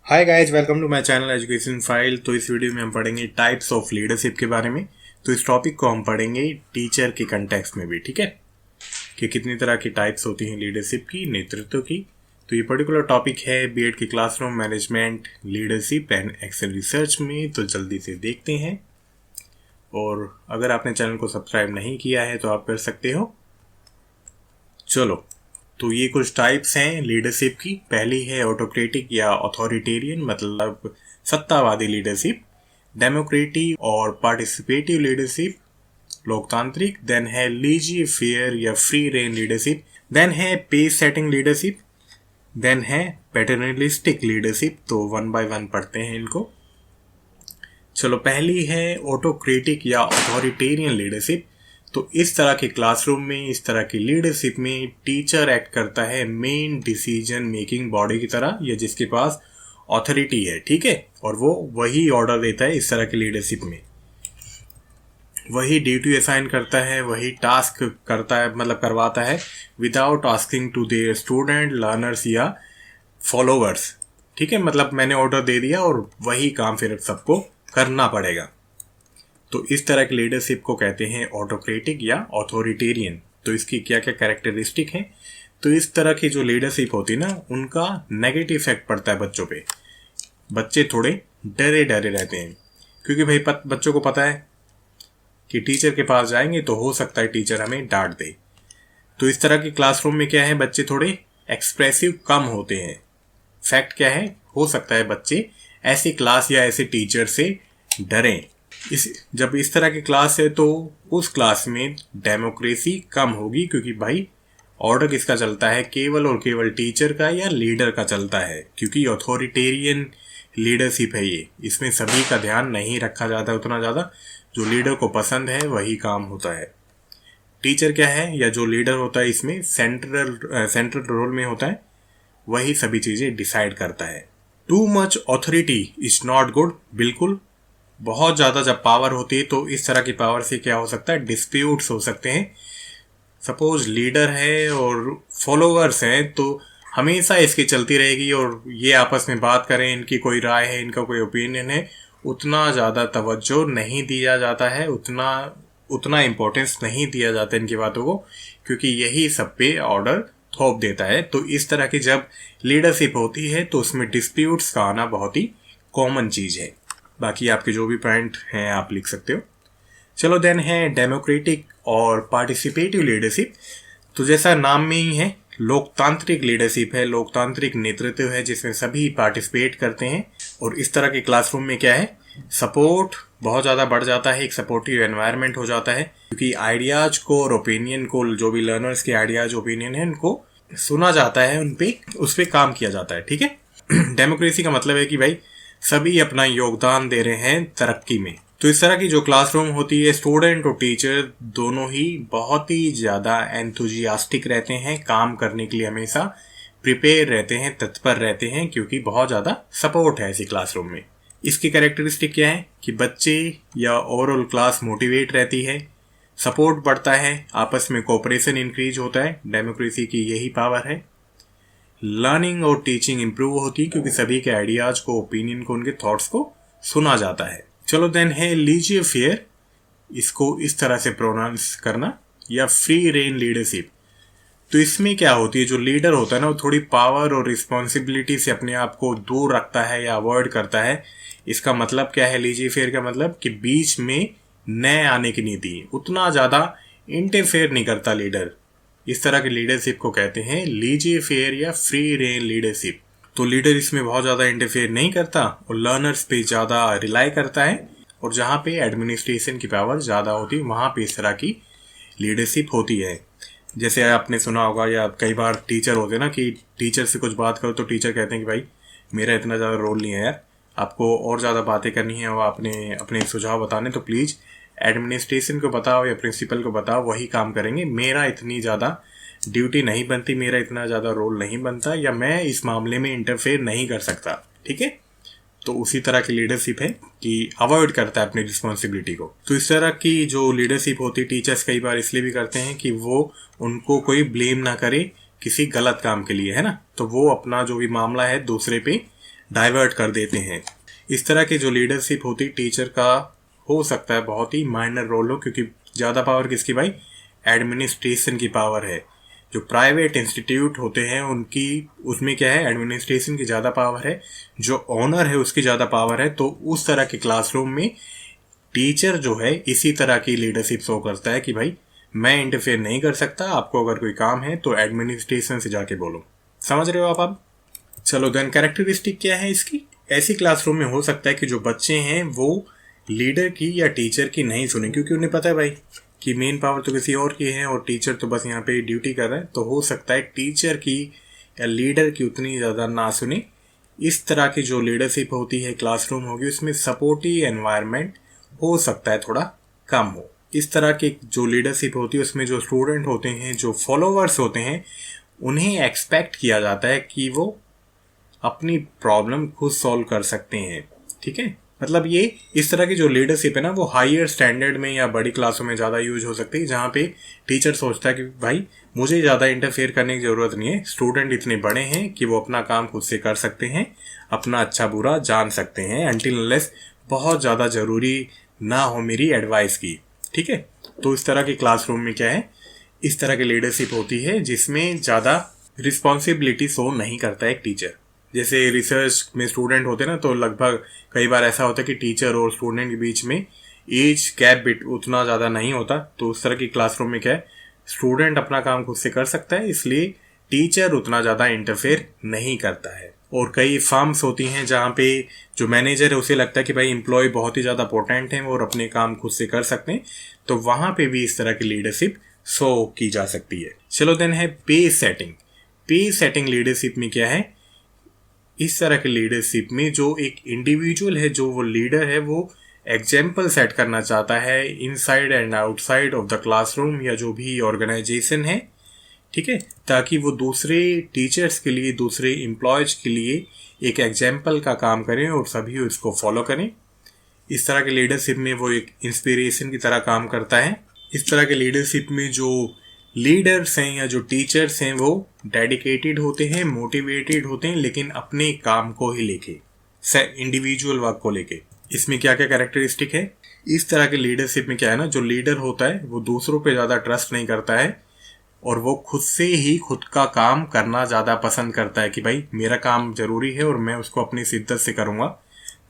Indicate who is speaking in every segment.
Speaker 1: Hi guys, welcome to my channel education file. तो इस video में हम पढ़ेंगे टाइप्स ऑफ लीडरशिप के बारे में। तो इस टॉपिक को हम पढ़ेंगे टीचर के कंटेक्स्ट में भी, ठीक है, कि कितनी तरह की टाइप्स होती हैं लीडरशिप की, नेतृत्व की। तो ये पर्टिकुलर टॉपिक है बीएड की classroom management, leadership and excel research में। तो जल्दी से देखते हैं। और अगर आपने चैनल को सब्सक्राइब नहीं किया है तो आप कर सकते हो। चलो, तो ये कुछ टाइप्स हैं लीडरशिप की। पहली है ऑटोक्रेटिक या अथॉरिटेरियन, मतलब सत्तावादी लीडरशिप। डेमोक्रेटिक और पार्टिसिपेटिव लीडरशिप, लोकतांत्रिक। देन है लीजी फेयर या फ्री रेन लीडरशिप। देन है पेस सेटिंग लीडरशिप। देन है पैटर्नलिस्टिक लीडरशिप। तो वन बाय वन पढ़ते हैं इनको। चलो, पहली है ऑटोक्रेटिक या अथॉरिटेरियन लीडरशिप। तो इस तरह के क्लासरूम में, इस तरह की लीडरशिप में टीचर एक्ट करता है मेन डिसीजन मेकिंग बॉडी की तरह, या जिसके पास अथॉरिटी है, ठीक है, और वो वही ऑर्डर देता है। इस तरह की लीडरशिप में वही ड्यूटी असाइन करता है, वही टास्क करता है, मतलब करवाता है, without asking to their student, learners या फॉलोवर्स। ठीक है, मतलब मैंने ऑर्डर दे दिया और वही काम फिर सबको करना पड़ेगा। तो इस तरह की लीडरशिप को कहते हैं ऑटोक्रेटिक या ऑथोरिटेरियन। तो इसकी क्या क्या कैरेक्टरिस्टिक हैं? तो इस तरह की जो लीडरशिप होती है ना, उनका नेगेटिव इफेक्ट पड़ता है बच्चों पे। बच्चे थोड़े डरे डरे रहते हैं, क्योंकि भाई बच्चों को पता है कि टीचर के पास जाएंगे तो हो सकता है टीचर हमें डांट दे। तो इस तरह की क्लासरूम में क्या है, बच्चे थोड़े एक्सप्रेसिव कम होते हैं। फैक्ट क्या है, हो सकता है बच्चे ऐसी क्लास या ऐसे टीचर से डरें। जब इस तरह की क्लास है तो उस क्लास में डेमोक्रेसी कम होगी, क्योंकि भाई ऑर्डर किसका चलता है, केवल और केवल टीचर का या लीडर का चलता है। क्योंकि अथॉरिटेरियन लीडरशिप है ये, इसमें सभी का ध्यान नहीं रखा जाता उतना ज़्यादा। जो लीडर को पसंद है वही काम होता है। टीचर क्या है, या जो लीडर होता है, इसमें सेंट्रल रोल में होता है, वही सभी चीज़ें डिसाइड करता है। Too much authority is not good. बिल्कुल, बहुत ज़्यादा जब पावर होती है तो इस तरह की पावर से क्या हो सकता है, डिस्प्यूट्स हो सकते हैं। सपोज लीडर है और फॉलोअर्स हैं, तो हमेशा इसकी चलती रहेगी और ये आपस में बात करें, इनकी कोई राय है, इनका कोई ओपिनियन है, उतना ज़्यादा तवज्जो नहीं दिया जाता है, उतना इम्पोर्टेंस नहीं दिया जाता इनकी बातों को, क्योंकि यही सब पे ऑर्डर थोप देता है। तो इस तरह की जब लीडरशिप होती है तो उसमें डिस्प्यूट्स का आना बहुत ही कॉमन चीज़ है। बाकी आपके जो भी पॉइंट हैं आप लिख सकते हो। चलो, देन है डेमोक्रेटिक और पार्टिसिपेटिव लीडरशिप। तो जैसा नाम में ही है, लोकतांत्रिक लीडरशिप है, लोकतांत्रिक नेतृत्व है, जिसमें सभी पार्टिसिपेट करते हैं। और इस तरह के क्लासरूम में क्या है, सपोर्ट बहुत ज़्यादा बढ़ जाता है, एक सपोर्टिव एनवायरनमेंट हो जाता है, क्योंकि आइडियाज को और ओपिनियन को, जो भी लर्नर्स के आइडियाज ओपिनियन है, उनको सुना जाता है, उस पर काम किया जाता है, ठीक है। डेमोक्रेसी का मतलब है कि भाई सभी अपना योगदान दे रहे हैं तरक्की में। तो इस तरह की जो क्लासरूम होती है, स्टूडेंट और टीचर दोनों ही बहुत ही ज़्यादा एंथुजियास्टिक रहते हैं, काम करने के लिए हमेशा प्रिपेयर रहते हैं, तत्पर रहते हैं, क्योंकि बहुत ज़्यादा सपोर्ट है ऐसी क्लासरूम में। इसकी कैरेक्टरिस्टिक क्या है कि बच्चे या ओवरऑल क्लास मोटिवेट रहती है, सपोर्ट बढ़ता है, आपस में कोऑपरेशन इंक्रीज होता है। डेमोक्रेसी की यही पावर है। लर्निंग और टीचिंग इंप्रूव होती है, क्योंकि सभी के आइडियाज को, ओपिनियन को, उनके थॉट्स को सुना जाता है। चलो, देन है लीजिए फेयर, इसको इस तरह से प्रोनाउंस करना, या फ्री रेन लीडरशिप। तो इसमें क्या होती है, जो लीडर होता है ना, वो थोड़ी पावर और रिस्पॉन्सिबिलिटी से अपने आप को दूर रखता है या अवॉइड करता है। इसका मतलब क्या है, लीजिए फेयर का मतलब कि बीच में नए आने की नीति, उतना ज़्यादा इंटरफेयर नहीं करता लीडर। इस तरह की लीडरशिप को कहते हैं लीजिए फेयर या फ्री रेन लीडरशिप। तो लीडर इसमें बहुत ज़्यादा इंटरफेयर नहीं करता और लर्नर्स पे ज़्यादा रिलाई करता है, और जहाँ पे एडमिनिस्ट्रेशन की पावर ज़्यादा होती है वहाँ पे इस तरह की लीडरशिप होती है। जैसे आपने सुना होगा, या कई बार टीचर होते हैं ना, कि टीचर से कुछ बात करो तो टीचर कहते हैं कि भाई मेरा इतना ज़्यादा रोल नहीं है यार, आपको और ज़्यादा बातें करनी है और आपने अपने सुझाव बताने, तो प्लीज़ एडमिनिस्ट्रेशन को बताओ या प्रिंसिपल को बताओ, वही काम करेंगे, मेरा इतनी ज़्यादा ड्यूटी नहीं बनती, मेरा इतना ज़्यादा रोल नहीं बनता, या मैं इस मामले में इंटरफेयर नहीं कर सकता, ठीक है। तो उसी तरह की लीडरशिप है कि अवॉइड करता है अपनी रिस्पॉन्सिबिलिटी को। तो इस तरह की जो लीडरशिप होती है, टीचर्स कई बार इसलिए भी करते हैं कि वो उनको कोई ब्लेम ना करे किसी गलत काम के लिए, है ना। तो वो अपना जो भी मामला है दूसरे पे डाइवर्ट कर देते हैं। इस तरह की जो लीडरशिप होती टीचर का हो सकता है बहुत ही माइनर रोल हो, क्योंकि ज़्यादा पावर किसकी भाई? एडमिनिस्ट्रेशन की पावर है। जो प्राइवेट इंस्टीट्यूट होते हैं उनकी उसमें क्या है, एडमिनिस्ट्रेशन की ज़्यादा पावर है, जो ओनर है उसकी ज़्यादा पावर है। तो उस तरह के क्लासरूम में टीचर जो है इसी तरह की लीडरशिप शो करता है कि भाई मैं इंटरफेयर नहीं कर सकता, आपको अगर कोई काम है तो एडमिनिस्ट्रेशन से जाके बोलो। समझ रहे हो आप अब? चलो देन कैरेक्टरिस्टिक क्या है इसकी? ऐसी क्लासरूम में हो सकता है कि जो बच्चे हैं वो लीडर की या टीचर की नहीं सुने, क्योंकि उन्हें पता है भाई कि मेन पावर तो किसी और की है और टीचर तो बस यहाँ पे ड्यूटी कर रहा है। तो हो सकता है टीचर की या लीडर की उतनी ज़्यादा ना सुने। इस तरह की जो लीडरशिप होती है क्लासरूम होगी उसमें सपोर्टिव एनवायरनमेंट हो सकता है थोड़ा कम हो। इस तरह की जो लीडरशिप होती है उसमें जो स्टूडेंट होते हैं, जो फॉलोअर्स होते हैं, उन्हें एक्सपेक्ट किया जाता है कि वो अपनी प्रॉब्लम खुद सॉल्व कर सकते हैं। ठीक है, मतलब ये इस तरह की जो लीडरशिप है ना वो हायर स्टैंडर्ड में या बड़ी क्लासों में ज़्यादा यूज हो सकती है, जहाँ पे टीचर सोचता है कि भाई मुझे ज़्यादा इंटरफेयर करने की ज़रूरत नहीं है, स्टूडेंट इतने बड़े हैं कि वो अपना काम खुद से कर सकते हैं, अपना अच्छा बुरा जान सकते हैं, अनटिल अनलेस बहुत ज़्यादा ज़रूरी ना हो मेरी एडवाइस की। ठीक है, तो इस तरह की क्लासरूम में क्या है, इस तरह की लीडरशिप होती है जिसमें ज़्यादा रिस्पॉन्सिबिलिटी शो नहीं करता है एक टीचर। जैसे रिसर्च में स्टूडेंट होते हैं ना, तो लगभग कई बार ऐसा होता है कि टीचर और स्टूडेंट के बीच में एज गैप बिट उतना ज़्यादा नहीं होता। तो उस तरह की क्लासरूम में क्या है, स्टूडेंट अपना काम खुद से कर सकता है, इसलिए टीचर उतना ज़्यादा इंटरफेयर नहीं करता है। और कई फर्म्स होती हैं जहाँ पे जो मैनेजर है उसे लगता है कि भाई एम्प्लॉय बहुत ही ज़्यादा पोटेंट हैं और अपने काम खुद से कर सकते हैं, तो वहाँ पे भी इस तरह की लीडरशिप शो की जा सकती है। चलो देन है पे सेटिंग। पे सेटिंग लीडरशिप में क्या है, इस तरह के लीडरशिप में जो एक इंडिविजुअल है, जो वो लीडर है, वो एग्जाम्पल सेट करना चाहता है inside and outside of the classroom या जो भी ऑर्गेनाइजेशन है। ठीक है, ताकि वो दूसरे टीचर्स के लिए, दूसरे एम्प्लॉयज के लिए एक एग्जाम्पल का काम करें और सभी उसको फॉलो करें। इस तरह के लीडरशिप में वो एक इंस्पिरेशन की तरह काम करता है। इस तरह के लीडरशिप में जो लीडर्स हैं या जो टीचर्स हैं वो डेडिकेटेड होते हैं, मोटिवेटेड होते हैं, लेकिन अपने काम को ही लेके, इंडिविजुअल वर्क को लेके। इसमें क्या क्या कैरेक्टरिस्टिक है, इस तरह के लीडरशिप में क्या है ना, जो लीडर होता है वो दूसरों पे ज़्यादा ट्रस्ट नहीं करता है और वो खुद से ही खुद का काम करना ज़्यादा पसंद करता है कि भाई मेरा काम ज़रूरी है और मैं उसको अपनी शिद्दत से करूँगा,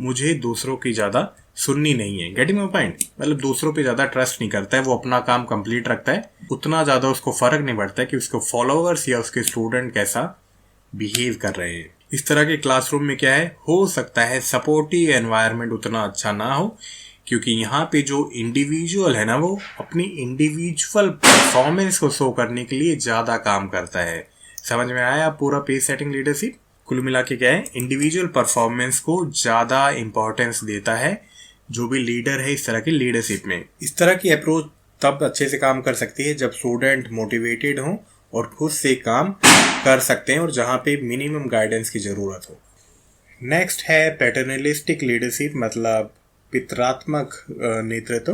Speaker 1: मुझे दूसरों की ज़्यादा सुननी नहीं है। Getting my point? मतलब दूसरों पे ज़्यादा ट्रस्ट नहीं करता है, वो अपना काम कंप्लीट रखता है, उतना ज़्यादा उसको फ़र्क नहीं पड़ता है कि उसके फॉलोअर्स या उसके स्टूडेंट कैसा बिहेव कर रहे हैं। इस तरह के क्लासरूम में क्या है, हो सकता है सपोर्टिव एनवायरनमेंट उतना अच्छा ना हो, क्योंकि यहाँ पे जो इंडिविजुअल है ना वो अपनी इंडिविजुअल परफॉर्मेंस को शो करने के लिए ज़्यादा काम करता है। समझ में आया पूरा पे सेटिंग लीडरशिप? कुल मिला के क्या है, इंडिविजुअल परफॉर्मेंस को ज़्यादा इंपॉर्टेंस देता है जो भी लीडर है इस तरह की लीडरशिप में। इस तरह की अप्रोच तब अच्छे से काम कर सकती है जब स्टूडेंट मोटिवेटेड हों और खुद से काम कर सकते हैं और जहाँ पे मिनिमम गाइडेंस की ज़रूरत हो। नेक्स्ट है पैटर्नलिस्टिक लीडरशिप, मतलब पितरात्मक नेतृत्व।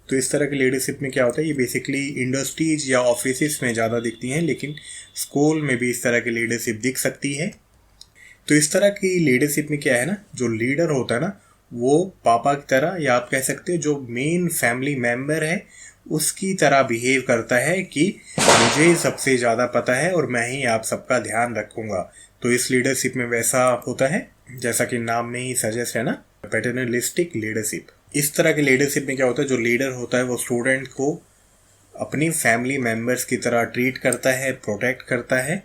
Speaker 1: तो इस तरह की लीडरशिप में क्या होता है, ये बेसिकली इंडस्ट्रीज या ऑफिस में ज़्यादा दिखती हैं, लेकिन स्कूल में भी इस तरह की लीडरशिप दिख सकती है। तो इस तरह की लीडरशिप में क्या है ना, जो लीडर होता है ना वो पापा की तरह, या आप कह सकते हो जो मेन फैमिली मेम्बर है उसकी तरह बिहेव करता है कि मुझे सबसे ज़्यादा पता है और मैं ही आप सबका ध्यान रखूँगा। तो इस लीडरशिप में वैसा होता है जैसा कि नाम में ही सजेस्ट है ना, पैटर्नलिस्टिक लीडरशिप। इस तरह की लीडरशिप में क्या होता है, जो लीडर होता है वो स्टूडेंट को अपनी फैमिली मेम्बर्स की तरह ट्रीट करता है, प्रोटेक्ट करता है।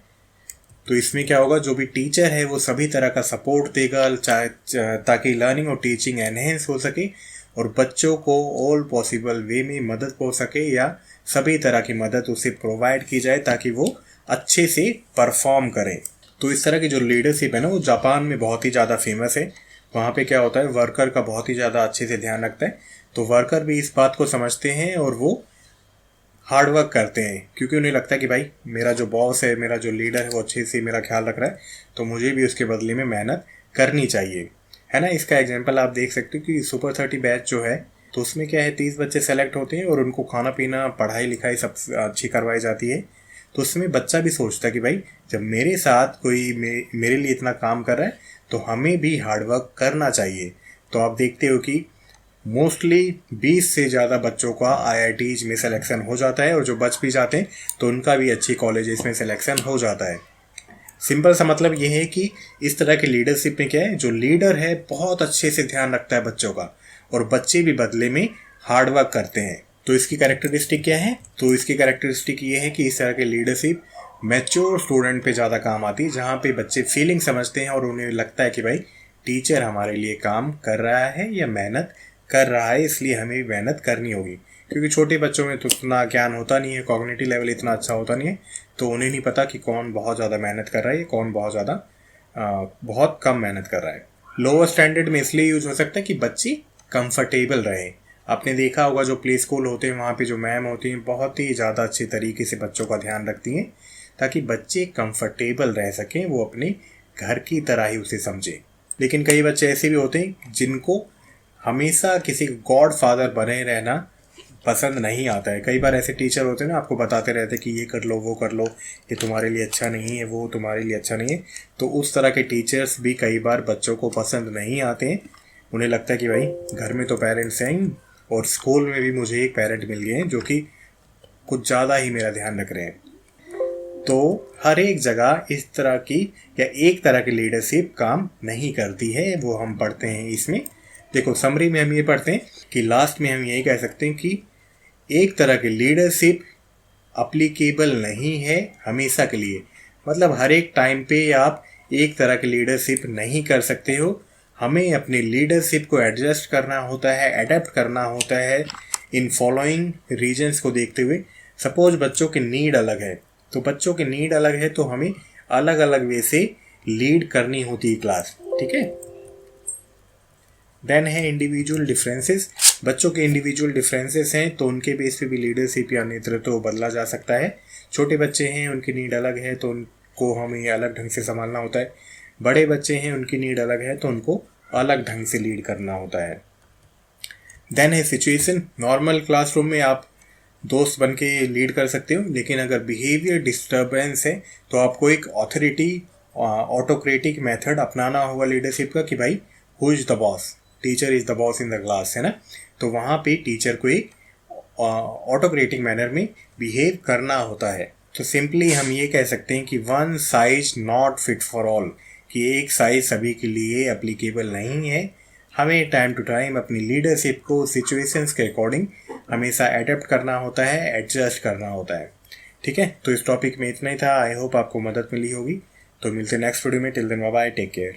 Speaker 1: तो इसमें क्या होगा, जो भी टीचर है वो सभी तरह का सपोर्ट देगा ताकि लर्निंग और टीचिंग एनहेंस हो सके और बच्चों को ऑल पॉसिबल वे में मदद हो सके, या सभी तरह की मदद उसे प्रोवाइड की जाए ताकि वो अच्छे से परफॉर्म करें। तो इस तरह की जो लीडरशिप है ना वो जापान में बहुत ही ज़्यादा फेमस है। वहाँ पे क्या होता है, वर्कर का बहुत ही ज़्यादा अच्छे से ध्यान रखता है। तो वर्कर भी इस बात को समझते हैं और वो हार्ड वर्क करते हैं, क्योंकि उन्हें लगता है कि भाई मेरा जो बॉस है, मेरा जो लीडर है वो अच्छे से मेरा ख्याल रख रहा है, तो मुझे भी उसके बदले में मेहनत करनी चाहिए, है ना। इसका एग्जांपल आप देख सकते हो कि सुपर 30 बैच जो है, तो उसमें क्या है 30 बच्चे सेलेक्ट होते हैं और उनको खाना पीना, पढ़ाई लिखाई सब अच्छी करवाई जाती है। तो उसमें बच्चा भी सोचता है कि भाई जब मेरे साथ कोई मेरे लिए इतना काम कर रहा है तो हमें भी हार्डवर्क करना चाहिए। तो आप देखते हो कि मोस्टली 20 से ज़्यादा बच्चों का IITs में सिलेक्शन हो जाता है, और जो बच भी जाते हैं तो उनका भी अच्छी कॉलेजेस में सिलेक्शन हो जाता है। सिंपल सा मतलब ये है कि इस तरह की लीडरशिप में क्या है, जो लीडर है बहुत अच्छे से ध्यान रखता है बच्चों का, और बच्चे भी बदले में हार्डवर्क करते हैं। तो इसकी कैरेक्टरिस्टिक क्या है? तो इसकी कैरेक्टरिस्टिक ये है कि इस तरह की लीडरशिप मैच्योर स्टूडेंट पे ज़्यादा काम आती है, जहाँ पे बच्चे फीलिंग समझते हैं और उन्हें लगता है कि भाई टीचर हमारे लिए काम कर रहा है या मेहनत कर रहा है, इसलिए हमें भी मेहनत करनी होगी। क्योंकि छोटे बच्चों में तो उतना ज्ञान होता नहीं है, कॉग्निटिव लेवल इतना अच्छा होता नहीं है, तो उन्हें नहीं पता कि कौन बहुत ज़्यादा मेहनत कर रहा है, कौन बहुत कम मेहनत कर रहा है। लोअर स्टैंडर्ड में इसलिए यूज हो सकता है कि बच्चे कंफर्टेबल रहे। आपने देखा होगा जो प्ले स्कूल होते हैं वहाँ पे जो मैम होती हैं बहुत ही ज़्यादा अच्छे तरीके से बच्चों का ध्यान रखती हैं, ताकि बच्चे कंफर्टेबल रह सकें, वो अपने घर की तरह ही उसे समझें। लेकिन कई बच्चे ऐसे भी होते हैं जिनको हमेशा किसी गॉड फादर बने रहना पसंद नहीं आता है। कई बार ऐसे टीचर होते हैं ना, आपको बताते रहते हैं कि ये कर लो, वो कर लो, ये तुम्हारे लिए अच्छा नहीं है, वो तुम्हारे लिए अच्छा नहीं है। तो उस तरह के टीचर्स भी कई बार बच्चों को पसंद नहीं आते हैं। उन्हें लगता है कि भाई घर में तो पेरेंट्स हैं, और स्कूल में भी मुझे एक पेरेंट मिल गए हैं जो कि कुछ ज़्यादा ही मेरा ध्यान रख रहे हैं। तो हर एक जगह इस तरह की या एक तरह की लीडरशिप काम नहीं करती है, वो हम पढ़ते हैं इसमें। देखो समरी में हम ये पढ़ते हैं कि लास्ट में हम यही कह सकते हैं कि एक तरह की लीडरशिप अप्लीकेबल नहीं है हमेशा के लिए। मतलब हर एक टाइम पे आप एक तरह की लीडरशिप नहीं कर सकते हो। हमें अपनी लीडरशिप को एडजस्ट करना होता है, अडेप्ट करना होता है इन फॉलोइंग रीजन्स को देखते हुए। सपोज बच्चों की नीड अलग है, तो बच्चों की नीड अलग है तो हमें अलग अलग वे से लीड करनी होती है क्लास, ठीक है। देन है इंडिविजुअल डिफरेंसेस। बच्चों के इंडिविजुअल डिफरेंसेस हैं तो उनके बेस पे भी लीडरशिप या नेतृत्व तो बदला जा सकता है। छोटे बच्चे हैं, उनकी नीड अलग है तो उनको हमें अलग ढंग से संभालना होता है। बड़े बच्चे हैं, उनकी नीड अलग है तो उनको अलग ढंग से लीड करना होता है। देन है सिचुएशन। नॉर्मल क्लासरूम में आप दोस्त बन के लीड कर सकते हो, लेकिन अगर बिहेवियर डिस्टर्बेंस है तो आपको एक ऑथोरिटी ऑटोक्रेटिक मेथड अपनाना होगा लीडरशिप का, कि भाई who is the boss, teacher is the boss in the class, है ना। तो वहाँ पे टीचर को एक ऑटोक्रेटिक मैनर में बिहेव करना होता है। तो सिंपली हम ये कह सकते हैं कि one size not fit for all, कि एक साइज सभी के लिए एप्लीकेबल नहीं है। हमें टाइम टू टाइम अपनी लीडरशिप को सिचुएशंस के अकॉर्डिंग हमेशा एडेप्ट करना होता है, एडजस्ट करना होता है, ठीक है। तो इस टॉपिक में इतना ही था। आई होप आपको मदद मिली होगी। तो मिलते हैं नेक्स्ट वीडियो में। Till then bye bye, take care.